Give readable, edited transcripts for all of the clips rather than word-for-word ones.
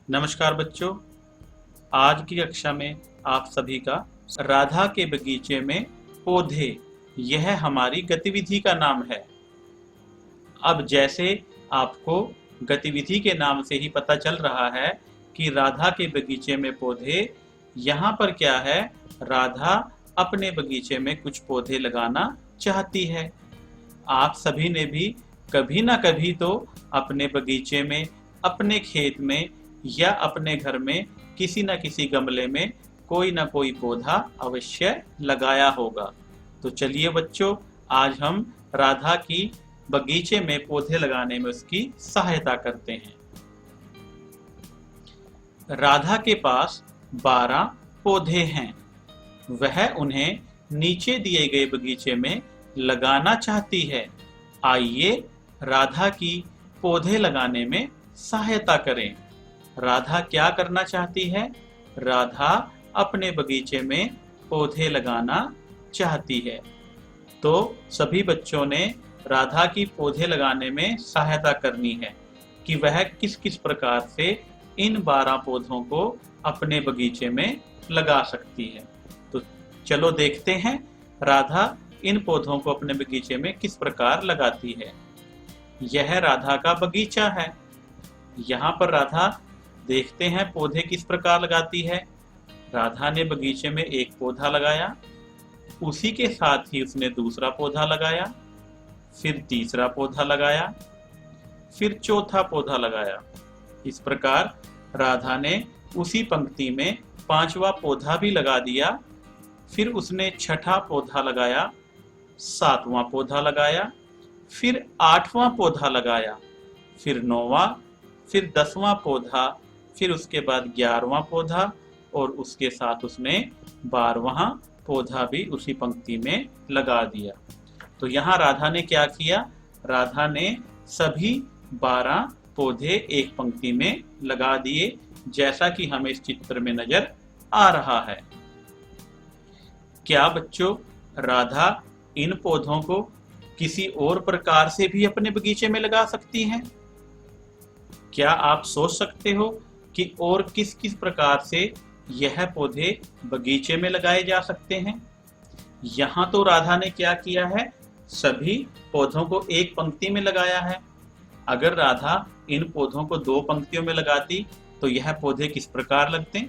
नमस्कार बच्चों, आज की कक्षा में आप सभी का राधा के बगीचे में पौधे, यह हमारी गतिविधि का नाम है। अब जैसे आपको गतिविधि के नाम से ही पता चल रहा है कि राधा के बगीचे में पौधे, यहाँ पर क्या है, राधा अपने बगीचे में कुछ पौधे लगाना चाहती है। आप सभी ने भी कभी ना कभी तो अपने बगीचे में, अपने खेत में या अपने घर में किसी न किसी गमले में कोई ना कोई पौधा अवश्य लगाया होगा। तो चलिए बच्चों, आज हम राधा की बगीचे में पौधे लगाने में उसकी सहायता करते हैं। राधा के पास 12 पौधे हैं। वह उन्हें नीचे दिए गए बगीचे में लगाना चाहती है। आइए राधा की पौधे लगाने में सहायता करें। राधा क्या करना चाहती है? राधा अपने बगीचे में पौधे लगाना चाहती है। तो सभी बच्चों ने राधा की पौधे लगाने में सहायता करनी है कि वह किस किस प्रकार से इन 12 पौधों को अपने बगीचे में लगा सकती है। तो चलो देखते हैं राधा इन पौधों को अपने बगीचे में किस प्रकार लगाती है। यह राधा का बगीचा है। यहाँ पर राधा देखते हैं पौधे किस प्रकार लगाती है। राधा ने बगीचे में एक पौधा लगाया, उसी के साथ ही उसने दूसरा पौधा लगाया, फिर तीसरा पौधा लगाया, फिर चौथा पौधा लगाया। इस प्रकार राधा ने उसी पंक्ति में 5वां पौधा भी लगा दिया। फिर उसने 6ठा पौधा लगाया, 7वां पौधा लगाया, फिर 8वां पौधा लगाया, फिर 9वां, फिर 10वां पौधा, फिर उसके बाद 11वां पौधा और उसके साथ उसने 12वां पौधा भी उसी पंक्ति में लगा दिया। तो यहाँ राधा ने क्या किया? राधा ने सभी 12 पौधे एक पंक्ति में लगा दिए, जैसा कि हमें इस चित्र में नजर आ रहा है। क्या बच्चों, राधा इन पौधों को किसी और प्रकार से भी अपने बगीचे में लगा सकती हैं? क्या आप सोच सकते हो कि और किस किस प्रकार से यह पौधे बगीचे में लगाए जा सकते हैं? यहाँ तो राधा ने क्या किया है, सभी पौधों को एक पंक्ति में लगाया है। अगर राधा इन पौधों को 2 पंक्तियों में लगाती तो यह पौधे किस प्रकार लगते?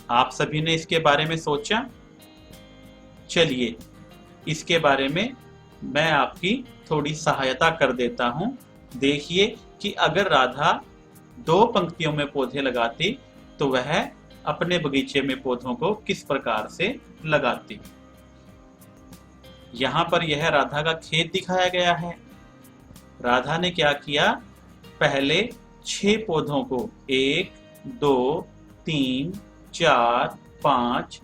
आप सभी ने इसके बारे में सोचा? चलिए इसके बारे में मैं आपकी थोड़ी सहायता कर देता हूं। देखिए कि अगर राधा 2 पंक्तियों में पौधे लगाती तो वह अपने बगीचे में पौधों को किस प्रकार से लगाती। यहाँ पर यह राधा का खेत दिखाया गया है। राधा ने क्या किया, पहले 6 पौधों को 1, 2, 3, 4, 5,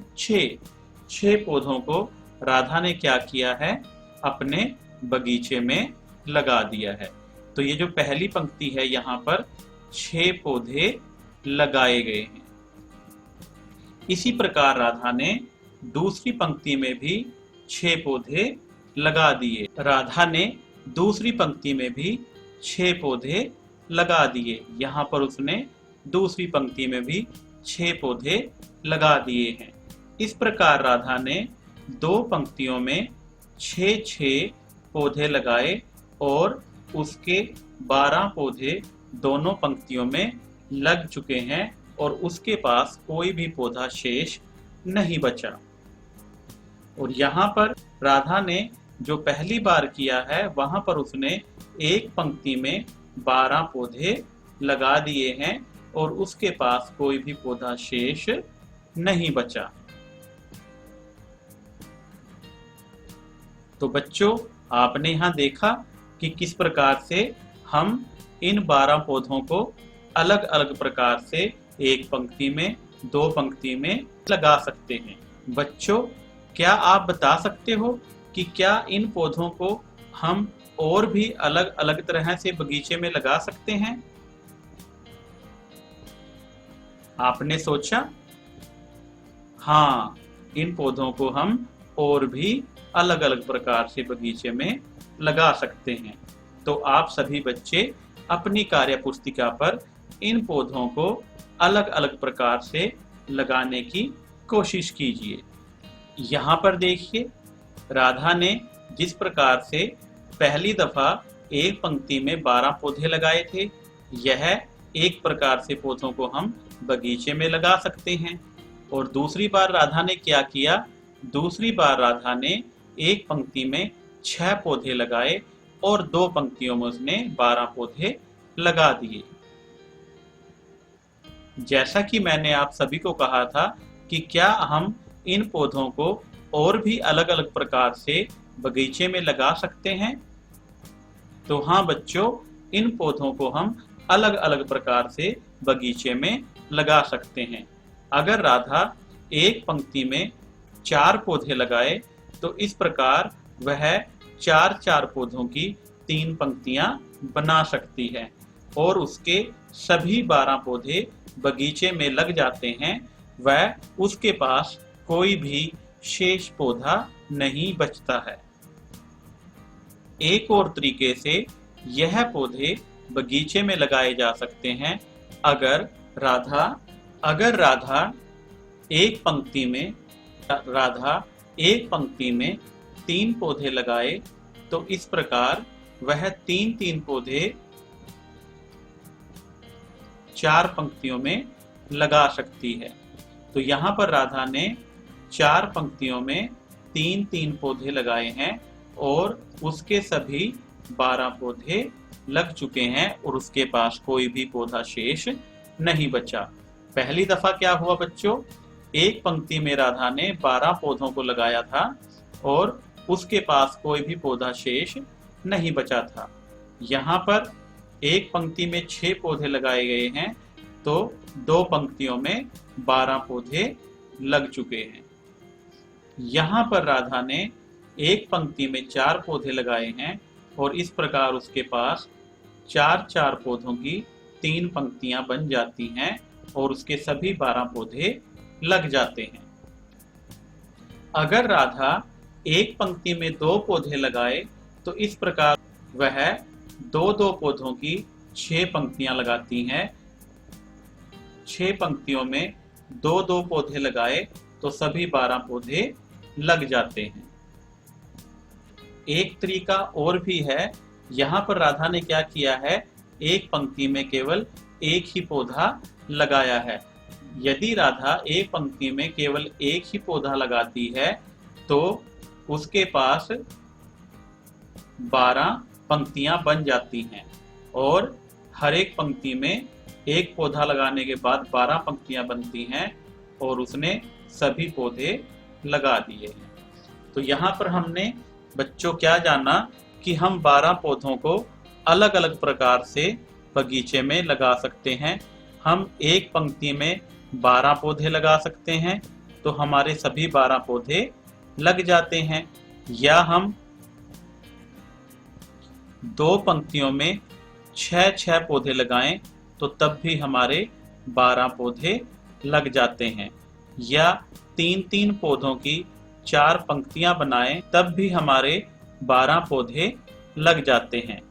6 पौधों को राधा ने क्या किया है, अपने बगीचे में लगा दिया है। तो ये जो पहली पंक्ति है, यहाँ पर 6 पौधे लगाए गए हैं। इसी प्रकार राधा ने दूसरी पंक्ति में भी 6 पौधे लगा दिए। राधा ने दूसरी पंक्ति में भी 6 पौधे लगा दिए। यहाँ पर उसने दूसरी पंक्ति में भी 6 पौधे लगा दिए हैं। इस प्रकार राधा ने 2 पंक्तियों में 6 पौधे लगाए और उसके 12 पौधे दोनों पंक्तियों में लग चुके हैं और उसके पास कोई भी पौधा शेष नहीं बचा। और यहाँ पर राधा ने जो पहली बार किया है, वहां पर उसने एक पंक्ति में 12 पौधे लगा दिए हैं और उसके पास कोई भी पौधा शेष नहीं बचा। तो बच्चों, आपने यहाँ देखा कि किस प्रकार से हम इन 12 पौधों को अलग अलग प्रकार से एक पंक्ति में, 2 पंक्ति में लगा सकते हैं। बच्चों, क्या आप बता सकते हो कि क्या इन पौधों को हम और भी अलग अलग तरह से बगीचे में लगा सकते हैं? आपने सोचा? हाँ, इन पौधों को हम और भी अलग अलग प्रकार से बगीचे में लगा सकते हैं। तो आप सभी बच्चे अपनी कार्य पुस्तिका पर इन पौधों को अलग अलग प्रकार से लगाने की कोशिश कीजिए। यहाँ पर देखिए, राधा ने जिस प्रकार से पहली दफा एक पंक्ति में 12 पौधे लगाए थे, यह एक प्रकार से पौधों को हम बगीचे में लगा सकते हैं। और दूसरी बार राधा ने क्या किया, दूसरी बार राधा ने एक पंक्ति में 6 पौधे लगाए और 2 पंक्तियों में उसने 12 पौधे लगा दिए। जैसा कि मैंने आप सभी को कहा था कि क्या हम इन पौधों को और भी अलग अलग प्रकार से बगीचे में लगा सकते हैं? तो हाँ बच्चों, इन पौधों को हम अलग अलग प्रकार से बगीचे में लगा सकते हैं। अगर राधा एक पंक्ति में 4 पौधे लगाए तो इस प्रकार वह 4 पौधों की 3 पंक्तियां बना सकती है और उसके सभी 12 पौधे बगीचे में लग जाते हैं। वह उसके पास कोई भी शेष पौधा नहीं बचता है। एक और तरीके से यह पौधे बगीचे में लगाए जा सकते हैं। अगर राधा एक पंक्ति में 3 पौधे लगाए तो इस प्रकार वह 3 पौधे 4 पंक्तियों में लगा सकती है। तो यहाँ पर राधा ने 4 पंक्तियों में 3 पौधे लगाए हैं और उसके सभी 12 पौधे लग चुके हैं और उसके पास कोई भी पौधा शेष नहीं बचा। पहली दफा क्या हुआ बच्चों, एक पंक्ति में राधा ने 12 पौधों को लगाया था और उसके पास कोई भी पौधा शेष नहीं बचा था। यहाँ पर एक पंक्ति में 6 पौधे लगाए गए हैं तो 2 पंक्तियों में 12 पौधे लग चुके हैं। यहाँ पर राधा ने एक पंक्ति में 4 पौधे लगाए हैं और इस प्रकार उसके पास 4 पौधों की 3 पंक्तियां बन जाती हैं और उसके सभी 12 पौधे लग जाते हैं। अगर राधा एक पंक्ति में 2 पौधे लगाए तो इस प्रकार वह 2 पौधों की 6 पंक्तियां लगाती हैं। 6 पंक्तियों में 2 पौधे लगाए तो सभी 12 पौधे लग जाते हैं। एक तरीका और भी है। यहाँ पर राधा ने क्या किया है, एक पंक्ति में केवल एक ही पौधा लगाया है। यदि राधा एक पंक्ति में केवल एक ही पौधा लगाती है तो उसके पास 12 पंक्तियां बन जाती हैं और हर एक पंक्ति में एक पौधा लगाने के बाद 12 पंक्तियां बनती हैं और उसने सभी पौधे लगा दिए हैं। तो यहाँ पर हमने बच्चों क्या जाना कि हम 12 पौधों को अलग अलग प्रकार से बगीचे में लगा सकते हैं। हम एक पंक्ति में 12 पौधे लगा सकते हैं तो हमारे सभी 12 पौधे लग जाते हैं, या हम 2 पंक्तियों में 6 पौधे लगाएं तो तब भी हमारे 12 पौधे लग जाते हैं, या 3 पौधों की 4 पंक्तियां बनाएं तब भी हमारे 12 पौधे लग जाते हैं।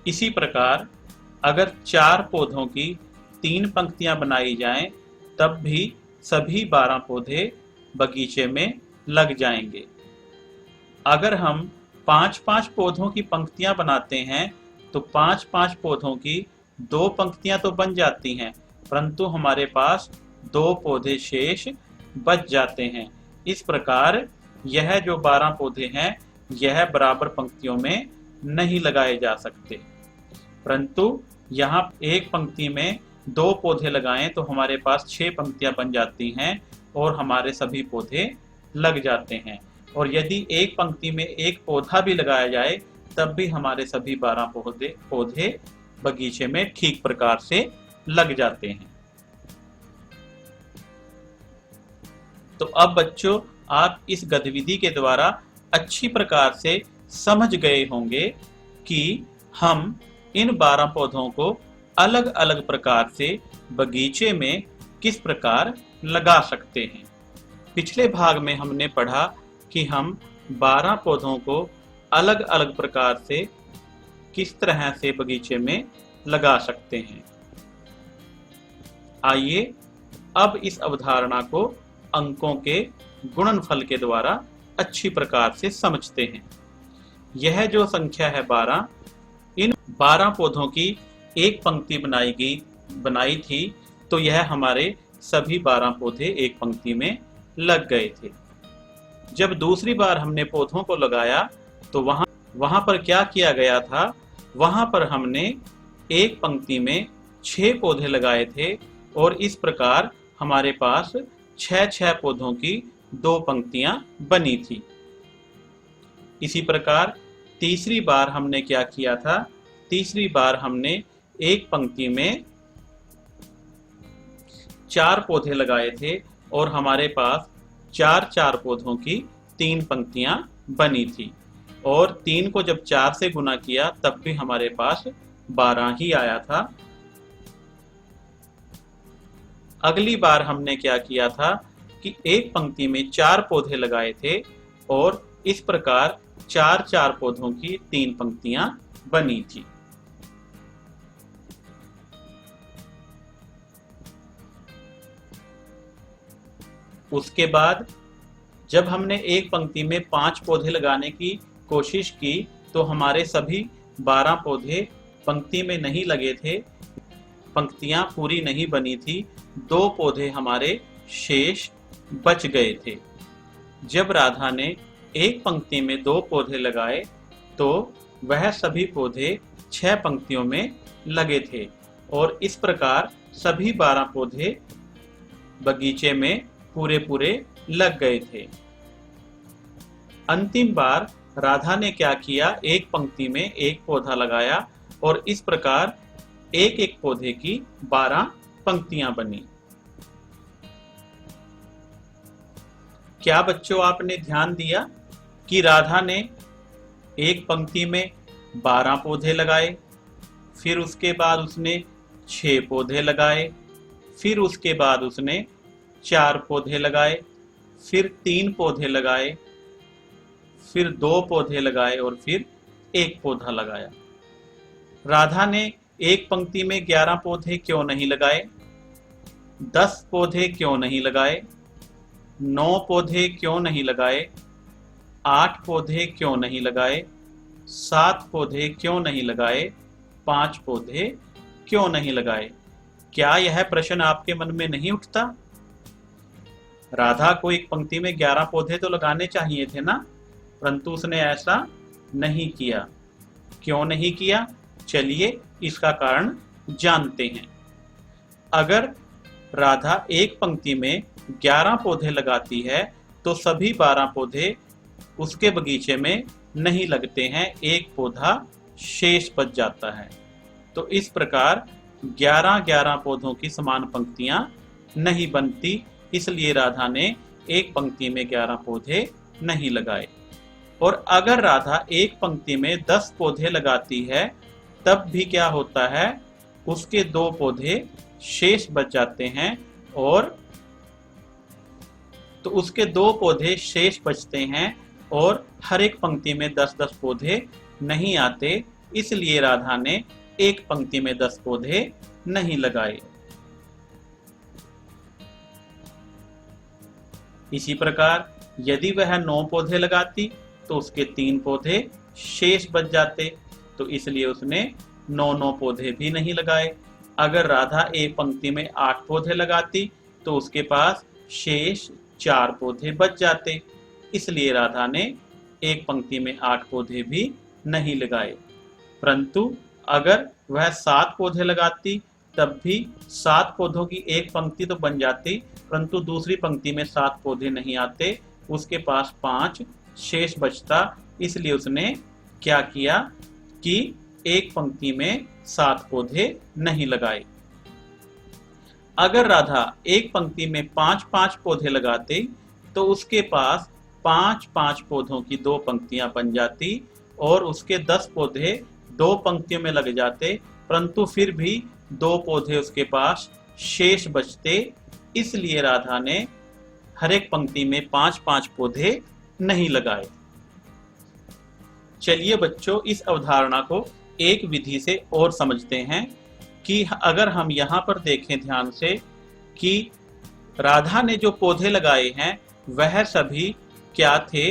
इसी प्रकार अगर 4 पौधों की 3 पंक्तियां बनाई जाएं तब भी सभी 12 पौधे बगीचे में लग जाएंगे। अगर हम 5 पौधों की पंक्तियां बनाते हैं तो 5 पौधों की 2 पंक्तियां तो बन जाती हैं परंतु हमारे पास 2 पौधे शेष बच जाते हैं। इस प्रकार यह जो 12 पौधे हैं यह बराबर पंक्तियों में नहीं लगाए जा सकते, परंतु यहाँ एक पंक्ति में 2 पौधे लगाएं तो हमारे पास 6 पंक्तियां बन जाती हैं और हमारे सभी पौधे लग जाते हैं। और यदि एक पंक्ति में एक पौधा भी लगाया जाए तब भी हमारे सभी 12 पौधे बगीचे में ठीक प्रकार से लग जाते हैं। तो अब बच्चों आप इस गतिविधि के द्वारा अच्छी प्रकार से समझ गए होंगे कि हम इन 12 पौधों को अलग अलग प्रकार से बगीचे में किस प्रकार लगा सकते हैं। पिछले भाग में हमने पढ़ा कि हम 12 पौधों को अलग अलग प्रकार से किस तरह से बगीचे में लगा सकते हैं। आइए अब इस अवधारणा को अंकों के गुणनफल के द्वारा अच्छी प्रकार से समझते हैं। यह जो संख्या है 12, इन 12 पौधों की एक पंक्ति बनाई थी, तो यह हमारे सभी 12 पौधे एक पंक्ति में लग गए थे। जब दूसरी बार हमने पौधों को लगाया तो वहां पर क्या किया गया था, वहां पर हमने एक पंक्ति में 6 पौधे लगाए थे और इस प्रकार हमारे पास 6 पौधों की 2 पंक्तियां बनी थी। इसी प्रकार तीसरी बार हमने क्या किया था, तीसरी बार हमने एक पंक्ति में 4 पौधे लगाए थे और हमारे पास 4 पौधों की 3 पंक्तियां बनी थी और 3 को जब 4 से गुना किया तब भी हमारे पास 12 ही आया था। अगली बार हमने क्या किया था कि एक पंक्ति में 4 पौधे लगाए थे और इस प्रकार 4 पौधों की 3 पंक्तियां बनी थी। उसके बाद जब हमने एक पंक्ति में 5 पौधे लगाने की कोशिश की तो हमारे सभी 12 पौधे पंक्ति में नहीं लगे थे, पंक्तियां पूरी नहीं बनी थी, 2 पौधे हमारे शेष बच गए थे। जब राधा ने एक पंक्ति में 2 पौधे लगाए तो वह सभी पौधे 6 पंक्तियों में लगे थे और इस प्रकार सभी 12 पौधे बगीचे में पूरे लग गए थे। अंतिम बार राधा ने क्या किया, एक पंक्ति में एक पौधा लगाया और इस प्रकार एक पौधे की 12 पंक्तियां बनी। क्या बच्चों आपने ध्यान दिया कि राधा ने एक पंक्ति में 12 पौधे लगाए, फिर उसके बाद उसने 6 पौधे लगाए, फिर उसके बाद उसने 4 पौधे लगाए, फिर 3 पौधे लगाए, फिर 2 पौधे लगाए और फिर 1 पौधा लगाया। राधा ने एक पंक्ति में 11 पौधे क्यों नहीं लगाए, 10 पौधे क्यों नहीं लगाए, 9 पौधे क्यों नहीं लगाए, 8 पौधे क्यों नहीं लगाए, 7 पौधे क्यों नहीं लगाए, 5 पौधे क्यों नहीं लगाए? क्या यह प्रश्न आपके मन में नहीं उठता? राधा को एक पंक्ति में 11 पौधे तो लगाने चाहिए थे ना, परंतु उसने ऐसा नहीं किया। क्यों नहीं किया? चलिए इसका कारण जानते हैं। अगर राधा एक पंक्ति में 11 पौधे लगाती है तो सभी 12 पौधे उसके बगीचे में नहीं लगते हैं, एक पौधा शेष बच जाता है। तो इस प्रकार 11 पौधों की समान पंक्तियां नहीं बनती, इसलिए राधा ने एक पंक्ति में 11 पौधे नहीं लगाए। और अगर राधा एक पंक्ति में 10 पौधे लगाती है तब भी क्या होता है, उसके 2 पौधे शेष बच जाते हैं और तो उसके 2 पौधे शेष बचते हैं और हर एक पंक्ति में 10-10 पौधे नहीं आते, इसलिए राधा ने एक पंक्ति में 10 पौधे नहीं लगाए। इसी प्रकार यदि वह 9 पौधे लगाती तो उसके 3 पौधे शेष बच जाते, तो इसलिए उसने 9 पौधे भी नहीं लगाए। अगर राधा एक पंक्ति में 8 पौधे लगाती तो उसके पास शेष 4 पौधे बच जाते, इसलिए राधा ने एक पंक्ति में 8 पौधे भी नहीं लगाए। परंतु अगर वह 7 पौधे लगाती तब भी 7 पौधों की एक पंक्ति तो बन जाती, परंतु दूसरी पंक्ति में 7 पौधे नहीं आते, उसके पास 5 शेष बचता, इसलिए उसने क्या किया कि एक पंक्ति में 7 पौधे नहीं लगाए। अगर राधा एक पंक्ति में 5-5 पौधे लगाते तो उसके पास 5-5 पौधों की 2 पंक्तियां बन जाती और उसके 10 पौधे 2 पंक्तियों में लग जाते, परंतु फिर भी 2 पौधे उसके पास शेष बचते, इसलिए राधा ने हर एक पंक्ति में 5-5 पौधे नहीं लगाए। चलिए बच्चों इस अवधारणा को एक विधि से और समझते हैं कि अगर हम यहाँ पर देखें ध्यान से कि राधा ने जो पौधे लगाए हैं वह सभी क्या थे,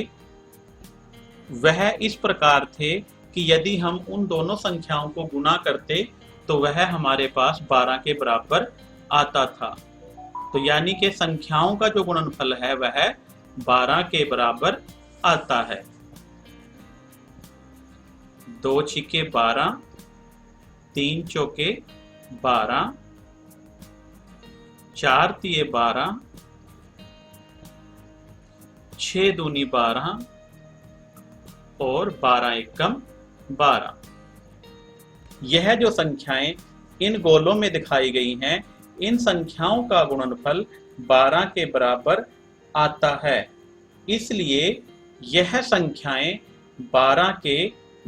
वह इस प्रकार थे कि यदि हम उन दोनों संख्याओं को गुना करते तो वह हमारे पास 12 के बराबर आता था। तो यानी कि संख्याओं का जो गुणनफल है वह 12 के बराबर आता है। 2 छिके 12, 3 चौके 12, 4 तिये 12, 6 दूनी 12 और 12 एकम 12। यह जो संख्याएं इन गोलों में दिखाई गई हैं, इन संख्याओं का गुणनफल 12 के बराबर आता है। इसलिए यह संख्याएं 12 के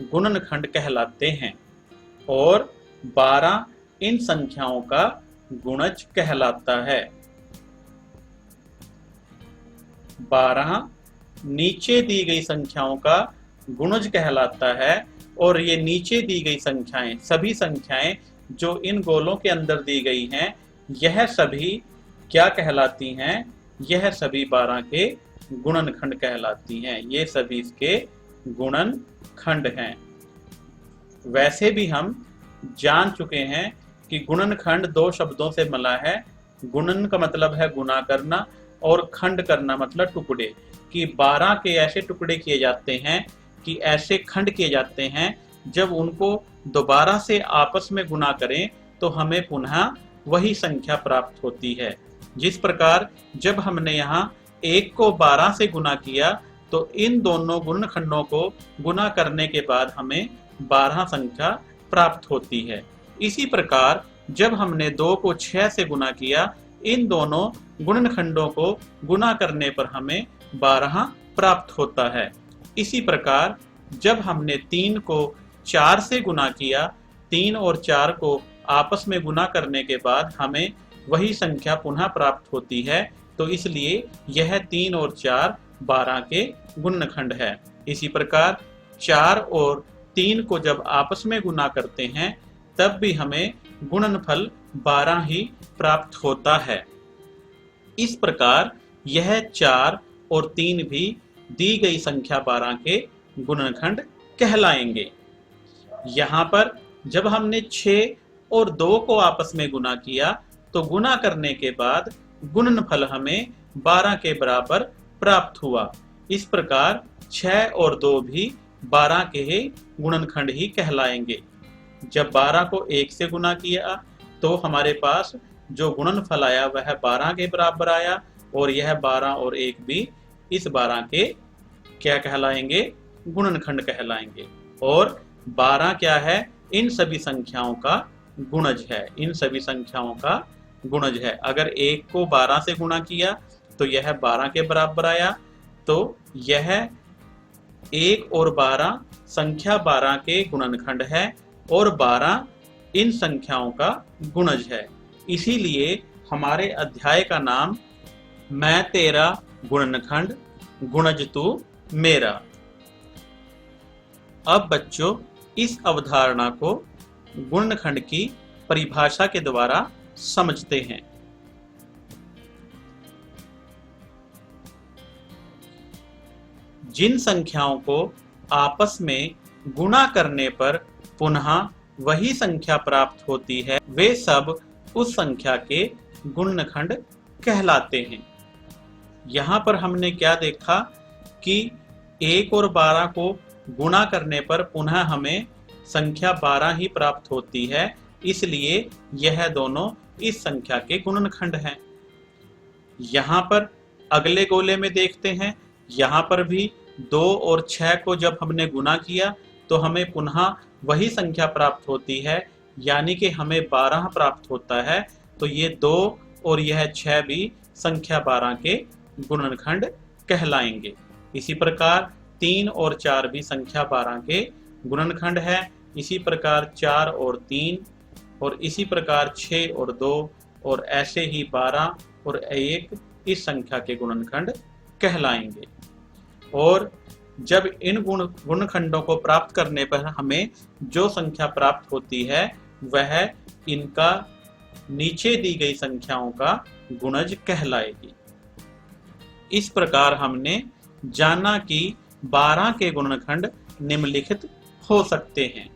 गुणनखंड कहलाते हैं और 12 इन संख्याओं का गुणज कहलाता है। 12 नीचे दी गई संख्याओं का गुणज कहलाता है और ये नीचे दी गई संख्याएं, सभी संख्याएं जो इन गोलों के अंदर दी गई हैं, यह सभी क्या कहलाती हैं? यह सभी 12 के गुणनखंड कहलाती हैं। ये सभी इसके गुणनखंड हैं। वैसे भी हम जान चुके हैं कि गुणनखंड 2 शब्दों से मिला है। गुणन का मतलब है गुना करना और खंड करना मतलब टुकड़े, कि 12 के ऐसे टुकड़े किए जाते हैं कि ऐसे खंड किए जाते हैं जब उनको दोबारा से आपस में गुना करें तो हमें पुनः वही संख्या प्राप्त होती है। जिस प्रकार जब हमने यहाँ 1 को 12 से गुना किया तो इन दोनों गुणनखंडों को गुना करने के बाद हमें 12 संख्या प्राप्त होती है। इसी प्रकार जब हमने 2 को 6 से गुना किया, इन दोनों गुणनखंडों को गुना करने पर हमें 12 प्राप्त होता है। इसी प्रकार जब हमने 3 को 4 से गुना किया, 3 और 4 को आपस में गुना करने के बाद हमें वही संख्या पुनः प्राप्त होती है। तो इसलिए यह 3 और 4 12 के गुणनखंड है। इसी प्रकार 4 और 3 को जब आपस में गुना करते हैं तब भी हमें गुणनफल 12 ही प्राप्त होता है। इस प्रकार यह 4 और 3 भी दी गई संख्या 12 के गुणनखंड कहलाएंगे। यहाँ पर जब हमने 6 और 2 को आपस में गुना किया तो गुना करने के बाद गुणनफल हमें 12 के बराबर प्राप्त हुआ। इस प्रकार 6 और 2 भी 12 के गुणनखंड ही कहलाएंगे। जब 12 को 1 से गुना किया तो हमारे पास जो गुणनफल आया वह 12 के बराबर आया और यह 12 और 1 भी इस 12 के क्या कहलाएंगे? गुणनखंड कहलाएंगे। और 12 क्या है? इन सभी संख्याओं का गुणज है। इन सभी संख्याओं का गुणज है। अगर 1 को 12 से गुणा किया तो यह 12 के बराबर आया। तो यह 1 और 12 संख्या 12 के गुणनखंड है और 12 इन संख्याओं का गुणज है। इसीलिए हमारे अध्याय का नाम मैं तेरा गुणनखंड गुणज तू मेरा। अब बच्चों इस अवधारणा को गुणनखंड की परिभाषा के द्वारा समझते हैं। जिन संख्याओं को आपस में गुणा करने पर पुनः वही संख्या प्राप्त होती है वे सब उस संख्या के गुणनखंड कहलाते हैं। यहाँ पर हमने क्या देखा कि 1 और 12 को गुणा करने पर पुनः हमें संख्या 12 ही प्राप्त होती है। इसलिए यह दोनों इस संख्या के गुणनखंड हैं। यहाँ पर अगले गोले में देखते हैं। यहाँ पर भी 2 और 6 को जब हमने गुणा किया तो हमें पुनः वही संख्या प्राप्त होती है, यानी कि हमें 12 प्राप्त होता है। तो ये 2 और यह 6 भी संख्या 12 के गुणनखंड कहलाएंगे। इसी प्रकार 3 और 4 भी संख्या 12 के गुणनखंड है। इसी प्रकार 4 और 3 और इसी प्रकार 6 और 2 और ऐसे ही 12 और 1 इस संख्या के गुणनखंड कहलाएंगे। और जब इन गुणनखंडों को प्राप्त करने पर हमें जो संख्या प्राप्त होती है वह इनका नीचे दी गई संख्याओं का गुणज कहलाएगी। इस प्रकार हमने जाना कि 12 के गुणनखंड निम्नलिखित हो सकते हैं।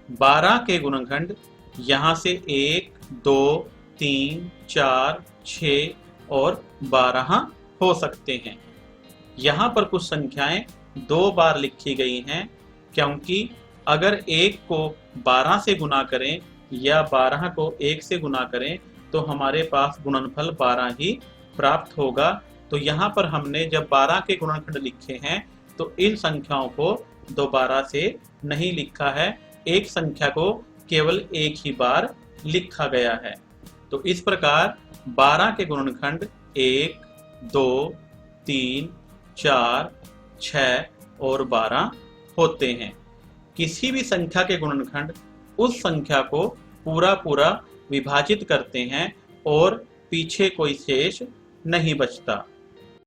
12 के गुणनखंड यहाँ से 1, 2, 3, 4, 6 और 12 हो सकते हैं। यहाँ पर कुछ संख्याएं 2 बार लिखी गई हैं, क्योंकि अगर 1 को 12 से गुना करें या 12 को 1 से गुना करें तो हमारे पास गुणनफल 12 ही प्राप्त होगा। तो यहाँ पर हमने जब 12 के गुणनखंड लिखे हैं तो इन संख्याओं को दोबारा से नहीं लिखा है, एक संख्या को केवल एक ही बार लिखा गया है। तो इस प्रकार 12 के गुणनखंड 1, 2, 3, 4, 6 और 12 होते हैं। किसी भी संख्या के गुणनखंड उस संख्या को पूरा पूरा विभाजित करते हैं और पीछे कोई शेष नहीं बचता।